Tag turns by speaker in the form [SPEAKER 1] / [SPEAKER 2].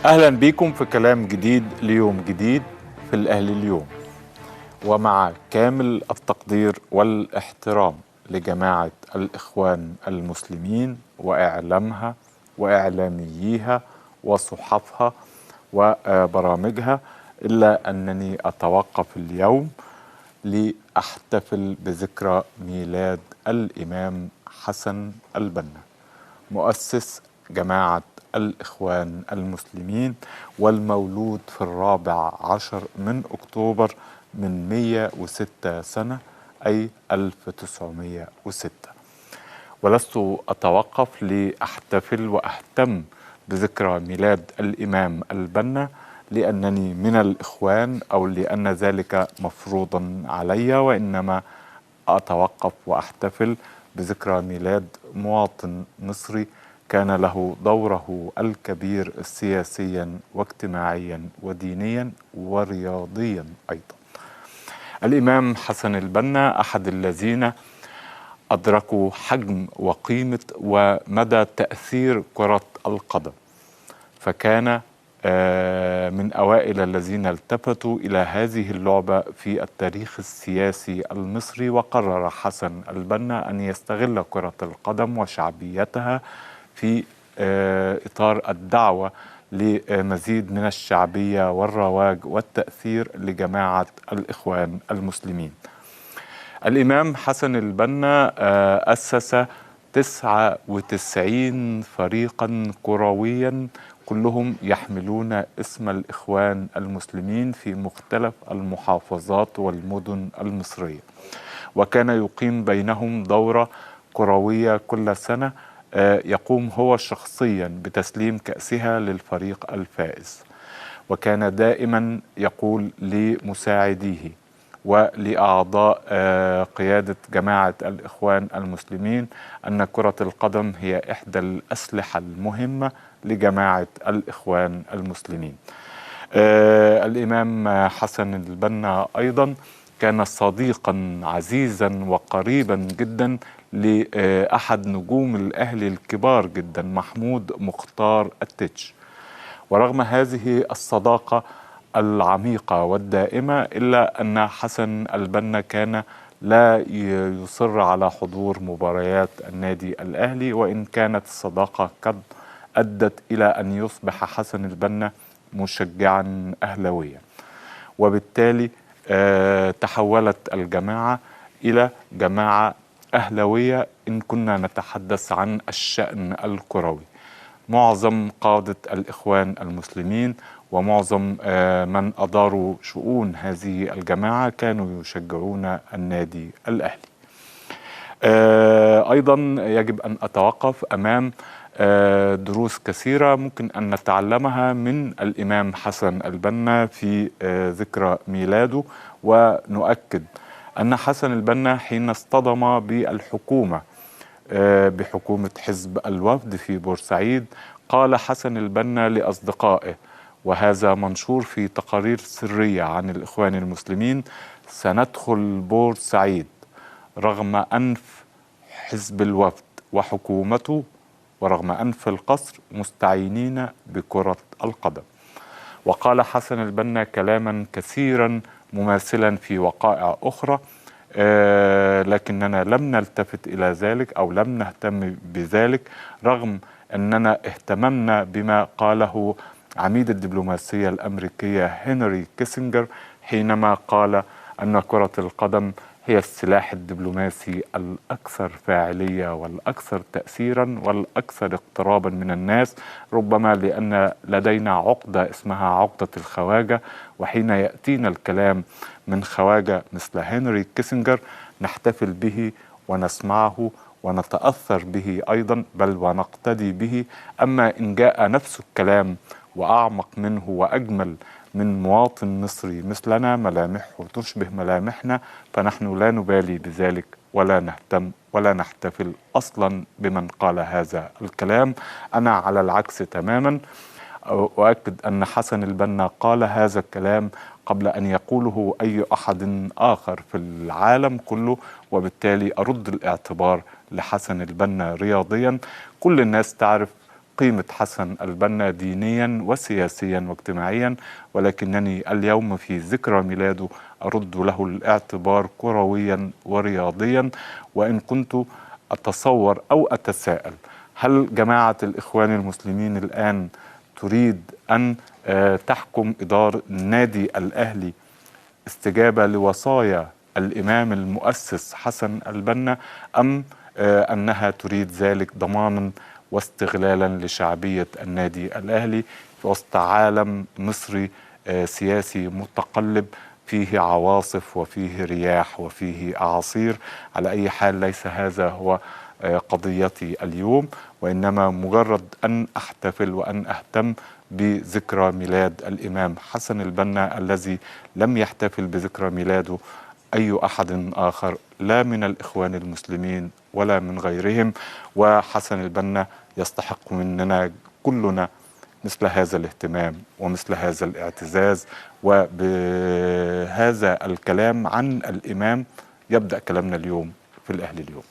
[SPEAKER 1] أهلا بيكم في كلام جديد ليوم جديد في الأهلي اليوم، ومع كامل التقدير والاحترام لجماعة الإخوان المسلمين وإعلامها وإعلامييها وصحفها وبرامجها، إلا أنني أتوقف اليوم لأحتفل بذكرى ميلاد الإمام حسن البنا، مؤسس جماعة الإخوان المسلمين، والمولود في 14 من أكتوبر من 106 سنة، أي 1906. ولست أتوقف لأحتفل وأهتم بذكرى ميلاد الإمام البنا لأنني من الإخوان أو لأن ذلك مفروضا علي، وإنما أتوقف وأحتفل بذكرى ميلاد مواطن مصري كان له دوره الكبير سياسيا واجتماعيا ودينيا ورياضيا أيضا. الإمام حسن البنا أحد الذين أدركوا حجم وقيمة ومدى تأثير كرة القدم، فكان من أوائل الذين التفتوا إلى هذه اللعبة في التاريخ السياسي المصري. وقرر حسن البنا أن يستغل كرة القدم وشعبيتها في إطار الدعوة لمزيد من الشعبية والرواج والتأثير لجماعة الإخوان المسلمين. الإمام حسن البنا أسس 99 فريقا كرويا كلهم يحملون اسم الإخوان المسلمين في مختلف المحافظات والمدن المصرية، وكان يقيم بينهم دورة كروية كل سنة يقوم هو شخصيا بتسليم كأسها للفريق الفائز، وكان دائما يقول لمساعديه ولأعضاء قيادة جماعة الإخوان المسلمين أن كرة القدم هي إحدى الأسلحة المهمة لجماعة الإخوان المسلمين. الإمام حسن البنا أيضا كان صديقا عزيزا وقريبا جدا لأحد نجوم الأهلي الكبار جدا، محمود مختار التتش. ورغم هذه الصداقة العميقة والدائمة، إلا أن حسن البنا كان لا يصر على حضور مباريات النادي الأهلي، وإن كانت الصداقة قد أدت إلى أن يصبح حسن البنا مشجعا أهلاويا، وبالتالي تحولت الجماعة إلى جماعة أهلاوية إن كنا نتحدث عن الشأن الكروي. معظم قادة الإخوان المسلمين ومعظم من أداروا شؤون هذه الجماعة كانوا يشجعون النادي الأهلي. أيضا يجب أن أتوقف أمام دروس كثيرة ممكن أن نتعلمها من الإمام حسن البنا في ذكرى ميلاده، ونؤكد أن حسن البنا حين اصطدم بالحكومة بحكومة حزب الوفد في بورسعيد، قال حسن البنا لأصدقائه، وهذا منشور في تقارير سرية عن الإخوان المسلمين: سندخل بورسعيد رغم أنف حزب الوفد وحكومته ورغم أنف القصر مستعينين بكرة القدم. وقال حسن البنا كلاما كثيرا مماثلا في وقائع أخرى، لكننا لم نلتفت إلى ذلك أو لم نهتم بذلك، رغم أننا اهتممنا بما قاله عميد الدبلوماسية الأمريكية هنري كيسنجر حينما قال أن كرة القدم هي السلاح الدبلوماسي الأكثر فاعلية والأكثر تأثيرا والأكثر اقترابا من الناس، ربما لأن لدينا عقدة اسمها عقدة الخواجة، وحين يأتينا الكلام من خواجة مثل هنري كيسنجر نحتفل به ونسمعه ونتأثر به أيضا، بل ونقتدي به. أما إن جاء نفس الكلام وأعمق منه وأجمل من مواطن مصري مثلنا، ملامحه تشبه ملامحنا، فنحن لا نبالي بذلك ولا نهتم ولا نحتفل أصلا بمن قال هذا الكلام. أنا على العكس تماما أؤكد أن حسن البنا قال هذا الكلام قبل أن يقوله أي أحد آخر في العالم كله، وبالتالي أرد الاعتبار لحسن البنا رياضيا. كل الناس تعرف قيمة حسن البنا دينيا وسياسيا واجتماعيا، ولكنني اليوم في ذكرى ميلاده أرد له الاعتبار كرويا ورياضيا. وإن كنت أتصور أو أتساءل هل جماعة الإخوان المسلمين الآن تريد أن تحكم إدارة نادي الأهلي استجابة لوصايا الإمام المؤسس حسن البنا، أم أنها تريد ذلك ضمانا واستغلالا لشعبية النادي الأهلي في وسط عالم مصري سياسي متقلب فيه عواصف وفيه رياح وفيه أعاصير؟ على أي حال ليس هذا هو قضيتي اليوم، وإنما مجرد أن أحتفل وأن أهتم بذكرى ميلاد الإمام حسن البنا الذي لم يحتفل بذكرى ميلاده أي أحد آخر، لا من الإخوان المسلمين ولا من غيرهم. وحسن البنا يستحق مننا كلنا مثل هذا الاهتمام ومثل هذا الاعتزاز. وبهذا الكلام عن الإمام يبدأ كلامنا اليوم في الأهلي اليوم.